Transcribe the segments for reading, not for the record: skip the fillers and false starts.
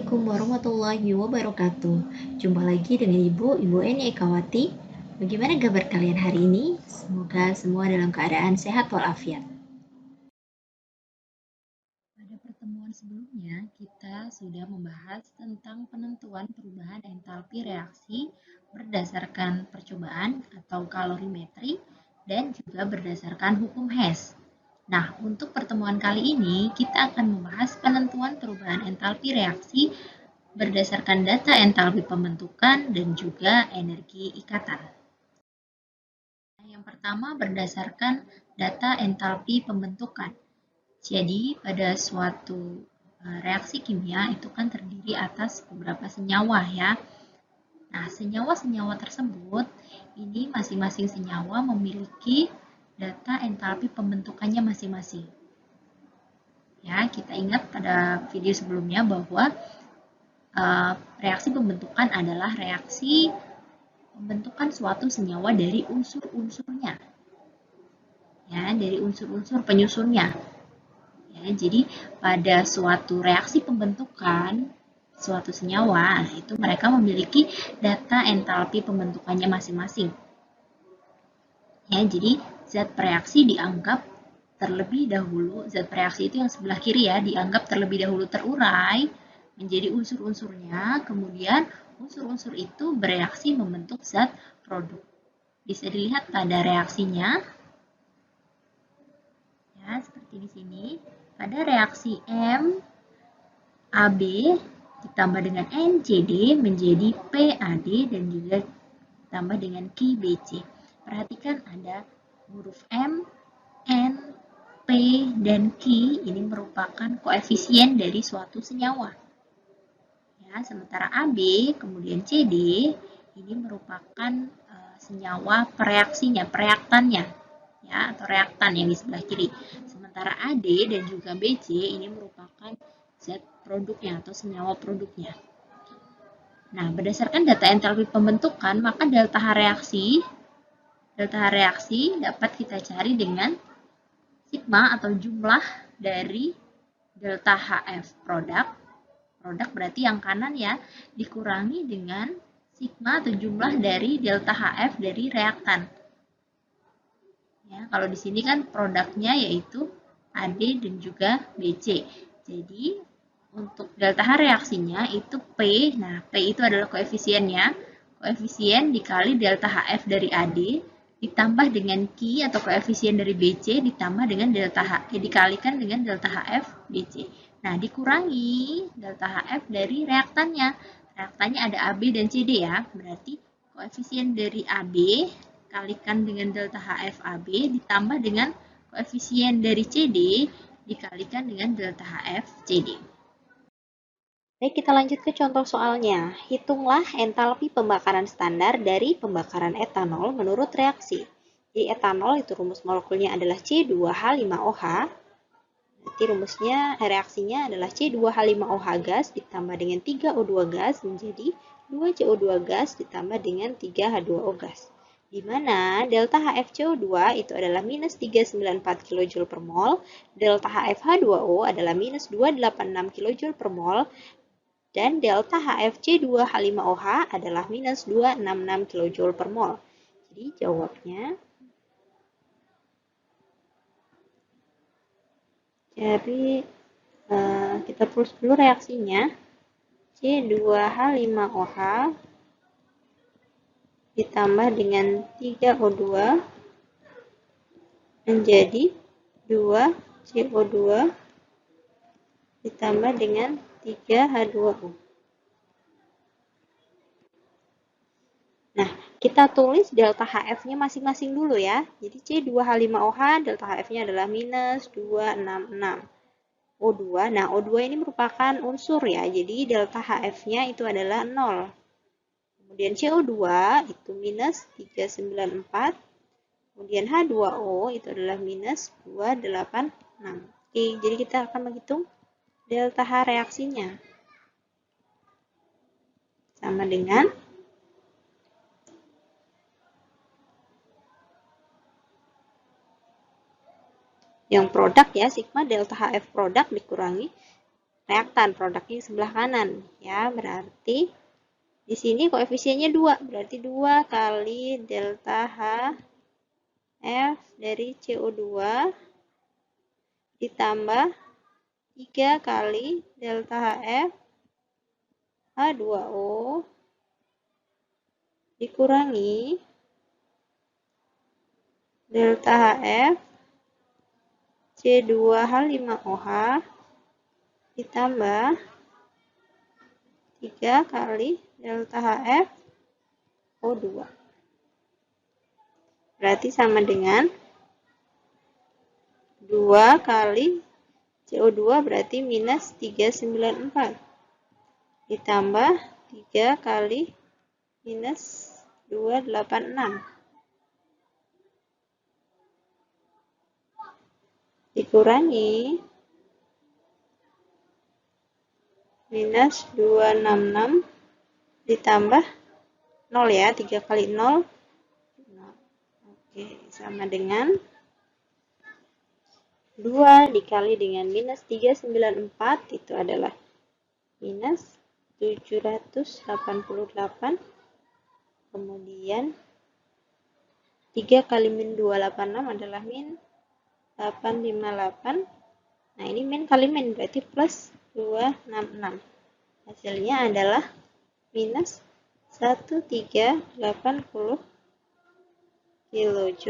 Assalamualaikum warahmatullahi wabarakatuh. Jumpa lagi dengan Ibu Eni Ekawati. Bagaimana kabar kalian hari ini? Semoga semua dalam keadaan sehat walafiat. Pada pertemuan sebelumnya, kita sudah membahas tentang penentuan perubahan entalpi reaksi berdasarkan percobaan atau kalorimetri dan juga berdasarkan hukum Hess. Nah, untuk pertemuan kali ini, kita akan membahas penentuan perubahan entalpi reaksi berdasarkan data entalpi pembentukan dan juga energi ikatan. Yang pertama berdasarkan data entalpi pembentukan. Jadi, pada suatu reaksi kimia itu kan terdiri atas beberapa senyawa ya. Nah, senyawa-senyawa tersebut ini masing-masing senyawa memiliki data entalpi pembentukannya masing-masing. Ya, kita ingat pada video sebelumnya bahwa reaksi pembentukan adalah reaksi pembentukan suatu senyawa dari unsur-unsurnya. Ya, dari unsur-unsur penyusunnya. Ya, jadi pada suatu reaksi pembentukan suatu senyawa, itu mereka memiliki data entalpi pembentukannya masing-masing. Ya, jadi zat reaksi dianggap terlebih dahulu, zat reaksi itu yang sebelah kiri ya, dianggap terlebih dahulu terurai menjadi unsur-unsurnya, kemudian unsur-unsur itu bereaksi membentuk zat produk. Bisa dilihat pada reaksinya. Ya, seperti di sini. Pada reaksi M AB ditambah dengan NCD menjadi PAD dan juga ditambah dengan QBC. Perhatikan ada huruf M, N, P, dan Q ini merupakan koefisien dari suatu senyawa. Ya, sementara AB kemudian CD ini merupakan senyawa pereaksinya, pereaktannya, ya, atau reaktan yang di sebelah kiri. Sementara AD dan juga BC ini merupakan zat produknya atau senyawa produknya. Nah, berdasarkan data entalpi pembentukan, maka delta H reaksi dapat kita cari dengan sigma atau jumlah dari delta HF produk berarti yang kanan ya, dikurangi dengan sigma atau jumlah dari delta HF dari reaktan. Ya, kalau di sini kan produknya yaitu AD dan juga BC. Jadi untuk delta H reaksinya itu P. Nah, P itu adalah koefisiennya. Koefisien dikali delta HF dari AD ditambah dengan Q atau koefisien dari BC ditambah dengan delta H dikalikan dengan delta HF BC. Nah, dikurangi delta HF dari reaktannya. Reaktannya ada AB dan CD ya. Berarti koefisien dari AB kalikan dengan delta HF AB ditambah dengan koefisien dari CD dikalikan dengan delta HF CD. Baik, kita lanjut ke contoh soalnya. Hitunglah entalpi pembakaran standar dari pembakaran etanol menurut reaksi. Jadi etanol itu rumus molekulnya adalah C2H5OH. Berarti rumusnya reaksinya adalah C2H5OH gas ditambah dengan 3O2 gas menjadi 2CO2 gas ditambah dengan 3H2O gas. Di mana delta HFCO2 itu adalah minus 394 kJ per mol, delta HFH2O adalah minus 286 kJ per mol, dan delta HFC2H5OH adalah minus 266 kJ per mol. Jadi jawabnya, kita tulis dulu reaksinya. C2H5OH ditambah dengan 3O2 menjadi 2CO2 ditambah dengan 3H2O. Nah, kita tulis delta HF-nya masing-masing dulu ya. Jadi C2H5OH, delta HF-nya adalah minus 266. O2, nah O2 ini merupakan unsur ya, jadi delta HF-nya itu adalah 0. Kemudian CO2 itu minus 394. Kemudian H2O itu adalah minus 286. Oke, jadi kita akan menghitung delta H reaksinya. Sama dengan yang produk ya, sigma delta HF produk dikurangi reaktan, produknya sebelah kanan. Ya, berarti di sini koefisiennya 2, berarti 2 kali delta HF dari CO2 ditambah 3 kali delta HF H2O dikurangi delta HF C2H5OH ditambah 3 kali delta HF O2. Berarti sama dengan 2 kali CO2 berarti minus 394 ditambah 3 kali minus 286 dikurangi minus 266 ditambah 0 ya, 3 kali 0. Oke, sama dengan 2 dikali dengan minus 394 itu adalah minus 788. Kemudian 3 kali min 286 adalah min 858. Nah, ini min kali min berarti plus 266. Hasilnya adalah minus 1380 kJ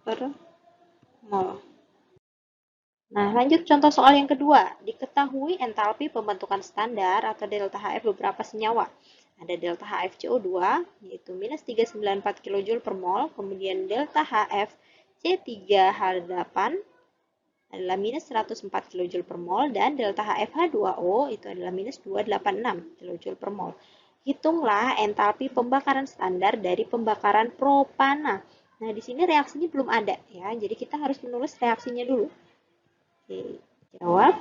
per mol. Nah, lanjut contoh soal yang kedua. Diketahui entalpi pembentukan standar atau delta HF beberapa senyawa. Ada delta HF CO2, yaitu minus 394 kJ per mol. Kemudian delta HF C3H8 adalah minus 104 kJ per mol. Dan delta HF H2O itu adalah minus 286 kJ per mol. Hitunglah entalpi pembakaran standar dari pembakaran propana. Nah, di sini reaksinya belum ada ya. Jadi kita harus menulis reaksinya dulu. Oke, jawab.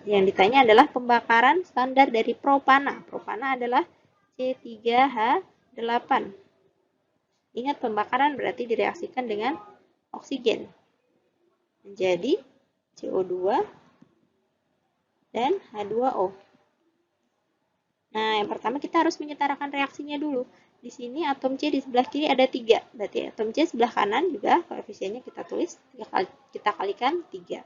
Yang ditanya adalah pembakaran standar dari propana. Propana adalah C3H8. Ingat, pembakaran berarti direaksikan dengan oksigen. Menjadi CO2 dan H2O. Nah, yang pertama kita harus menyetarakan reaksinya dulu. Di sini atom C di sebelah kiri ada 3. Berarti atom C sebelah kanan juga koefisiennya kita tulis, kita kalikan 3.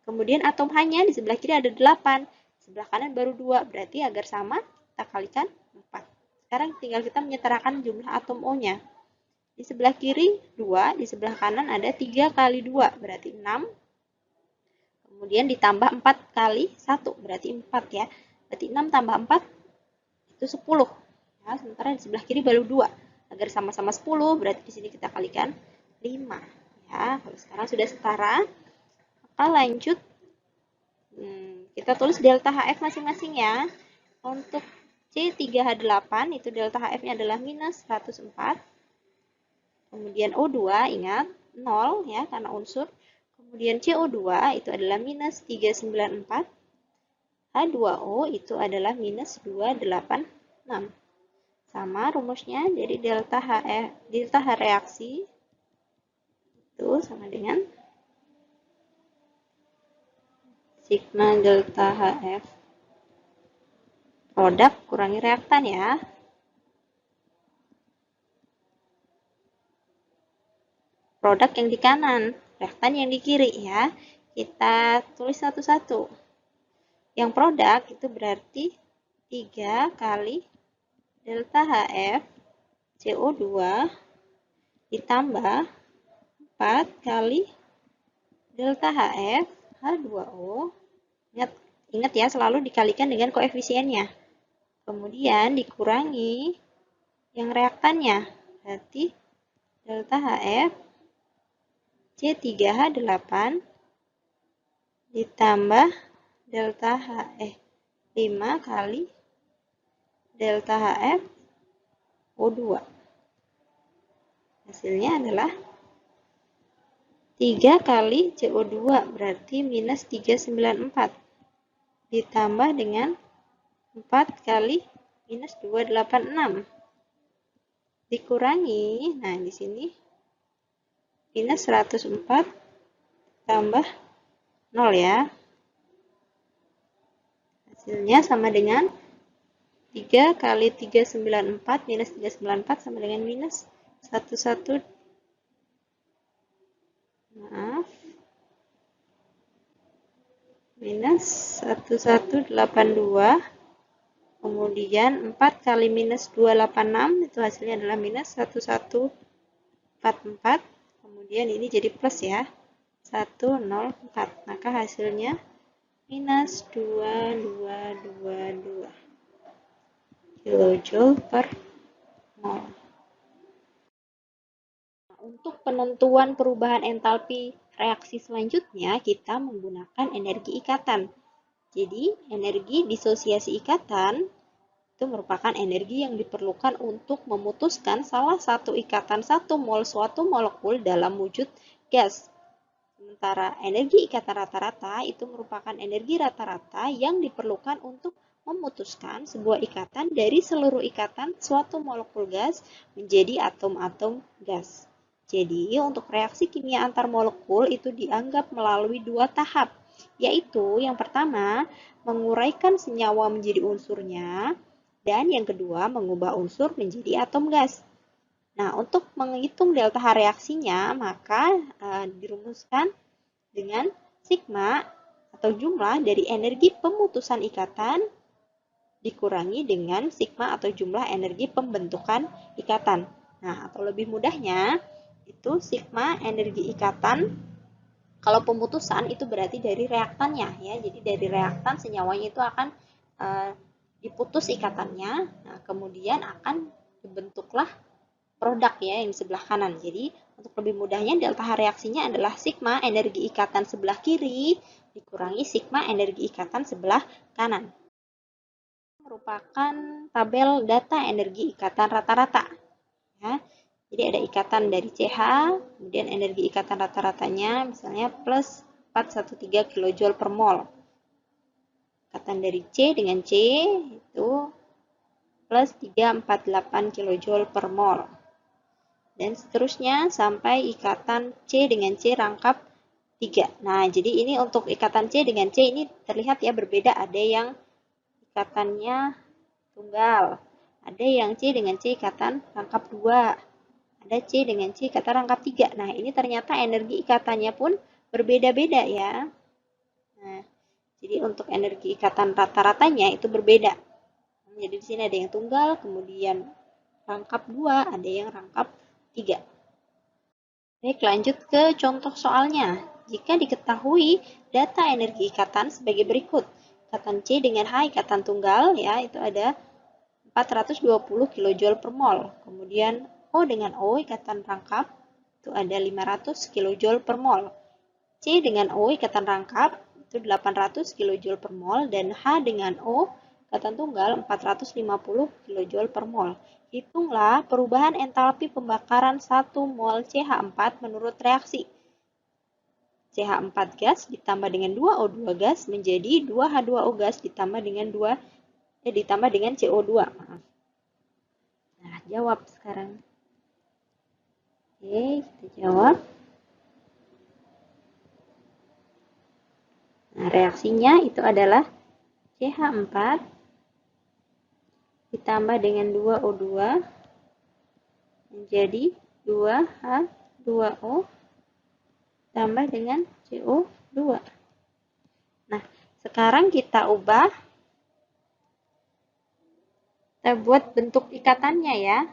Kemudian atom H-nya di sebelah kiri ada 8. Sebelah kanan baru 2. Berarti agar sama, kita kalikan 4. Sekarang tinggal kita menyetarakan jumlah atom O-nya. Di sebelah kiri 2, di sebelah kanan ada 3 kali 2. Berarti 6. Kemudian ditambah 4 kali 1. Berarti 4 ya. Berarti 6 tambah 4 itu 10. Ya, sementara di sebelah kiri baru 2. Agar sama-sama 10, berarti di sini kita kalikan 5. Ya, kalau sekarang sudah setara, maka lanjut kita tulis delta HF masing-masing ya. Untuk C3H8 itu delta HF-nya adalah minus 104. Kemudian O2 ingat 0 ya karena unsur. Kemudian CO2 itu adalah minus 394. H2O itu adalah minus 286. Sama rumusnya, jadi delta H reaksi itu sama dengan sigma delta HF produk kurangi reaktan ya. Produk yang di kanan, reaktan yang di kiri ya. Kita tulis satu-satu. Yang produk itu berarti 3 kali delta HF CO2 ditambah 4 kali delta HF H2O. Ingat ya, selalu dikalikan dengan koefisiennya. Kemudian dikurangi yang reaktannya. Berarti delta HF C3H8 ditambah delta HF 5 kali delta HF O2. Hasilnya adalah 3 kali CO2 berarti minus 394 ditambah dengan 4 kali minus 286 dikurangi, nah di sini minus 104 tambah 0 ya. Hasilnya sama dengan 3 kali 394 minus 394 sama dengan minus 11, maaf, minus 1182. Kemudian 4 kali minus 286 itu hasilnya adalah minus 1144. Kemudian ini jadi plus ya, 104. Maka hasilnya minus 2222 kilojoule per mol. Untuk penentuan perubahan entalpi reaksi selanjutnya, kita menggunakan energi ikatan. Jadi, energi disosiasi ikatan itu merupakan energi yang diperlukan untuk memutuskan salah satu ikatan 1 mol suatu molekul dalam wujud gas. Sementara energi ikatan rata-rata itu merupakan energi rata-rata yang diperlukan untuk memutuskan sebuah ikatan dari seluruh ikatan suatu molekul gas menjadi atom-atom gas. Jadi, untuk reaksi kimia antar molekul itu dianggap melalui 2 tahap, yaitu yang pertama, menguraikan senyawa menjadi unsurnya, dan yang kedua, mengubah unsur menjadi atom gas. Nah, untuk menghitung delta H reaksinya, maka dirumuskan dengan sigma atau jumlah dari energi pemutusan ikatan dikurangi dengan sigma atau jumlah energi pembentukan ikatan. Nah, atau lebih mudahnya, itu sigma energi ikatan. Kalau pemutusan itu berarti dari reaktannya ya. Jadi dari reaktan senyawanya itu akan diputus ikatannya. Nah, kemudian akan dibentuklah produk ya yang di sebelah kanan. Jadi untuk lebih mudahnya delta H reaksinya adalah sigma energi ikatan sebelah kiri dikurangi sigma energi ikatan sebelah kanan. Merupakan tabel data energi ikatan rata-rata. Ya. Jadi ada ikatan dari CH, kemudian energi ikatan rata-ratanya misalnya plus 413 kJ per mol. Ikatan dari C dengan C itu plus 348 kJ per mol. Dan seterusnya sampai ikatan C dengan C rangkap 3. Nah, jadi ini untuk ikatan C dengan C ini terlihat ya berbeda. Ada yang ikatannya tunggal. Ada yang C dengan C ikatan rangkap 2. Ada C dengan C ikatan rangkap 3. Nah, ini ternyata energi ikatannya pun berbeda-beda ya. Nah, jadi untuk energi ikatan rata-ratanya itu berbeda. Jadi di sini ada yang tunggal, kemudian rangkap 2, ada yang rangkap 3. Baik, lanjut ke contoh soalnya. Jika diketahui data energi ikatan sebagai berikut. Ikatan C dengan H ikatan tunggal ya, itu ada 420 kJ per mol. Kemudian O dengan O ikatan rangkap itu ada 500 kJ per mol. C dengan O ikatan rangkap itu 800 kJ per mol dan H dengan O ikatan tunggal 450 kJ per mol. Hitunglah perubahan entalpi pembakaran 1 mol CH4 menurut reaksi. CH4 gas ditambah dengan 2O2 gas menjadi 2H2O gas ditambah dengan CO2. Maaf. Nah, jawab sekarang. Oke, kita jawab. Nah, reaksinya itu adalah CH4 ditambah dengan 2O2 menjadi 2H2O tambah dengan CO2. Nah, sekarang kita ubah. Kita buat bentuk ikatannya ya.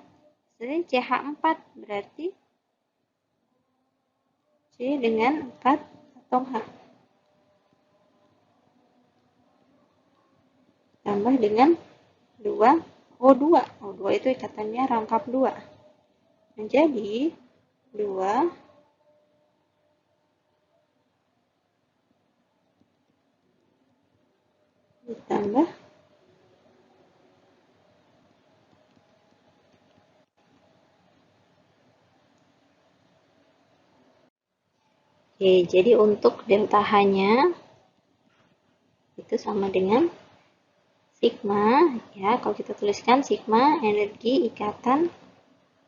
Jadi CH4 berarti C dengan 4 atom H. Tambah dengan 2O2. O2 itu ikatannya rangkap 2. Menjadi 2 ditambah Oke, jadi untuk delta H-nya itu sama dengan sigma ya. Kalau kita tuliskan sigma energi ikatan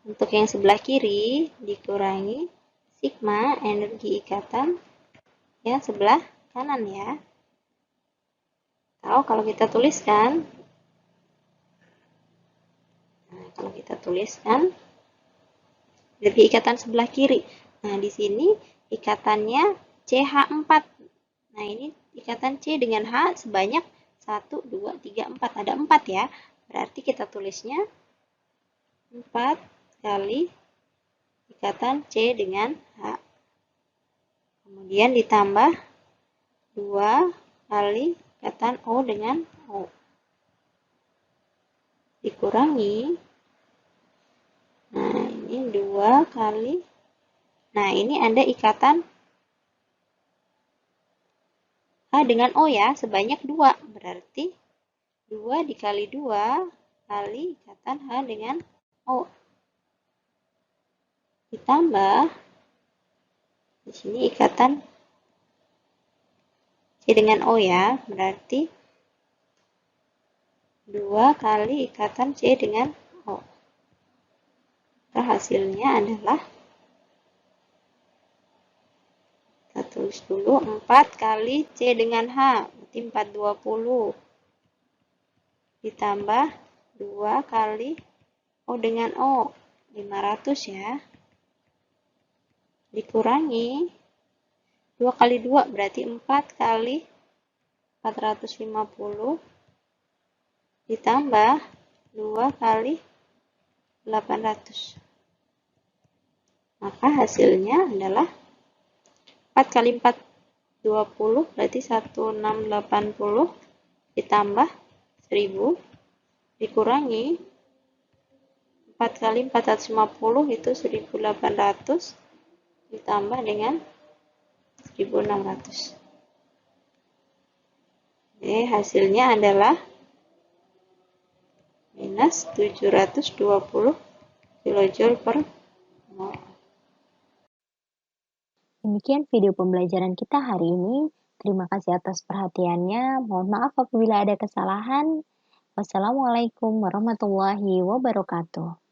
untuk yang sebelah kiri dikurangi sigma energi ikatan yang sebelah kanan ya. Atau kalau kita tuliskan, nah, kalau kita tuliskan dari ikatan sebelah kiri. Nah, di sini ikatannya CH4. Nah, ini ikatan C dengan H sebanyak 1, 2, 3, 4. Ada 4 ya. Berarti kita tulisnya 4 kali ikatan C dengan H. Kemudian ditambah 2 kali ikatan O dengan O. Dikurangi. Nah, ini 2 kali. Nah, ini ada ikatan H dengan O ya, sebanyak 2. Berarti 2 dikali 2 kali ikatan H dengan O. Ditambah, di sini ikatan C dengan O ya, berarti 2 kali ikatan C dengan O. Maka hasilnya adalah, kita tulis dulu, 4 kali C dengan H, berarti 420. Ditambah 2 kali O dengan O, 500 ya. Dikurangi 2 kali 2 berarti 4 kali 450 ditambah 2 kali 800. Maka hasilnya adalah 4 kali 4 20 berarti 1680 ditambah 1000 dikurangi 4 kali 450 itu 1800 ditambah dengan 1600. Hasilnya adalah minus 720 kJ per mol. Demikian video pembelajaran kita hari ini. Terima kasih atas perhatiannya. Mohon maaf apabila ada kesalahan. Wassalamualaikum warahmatullahi wabarakatuh.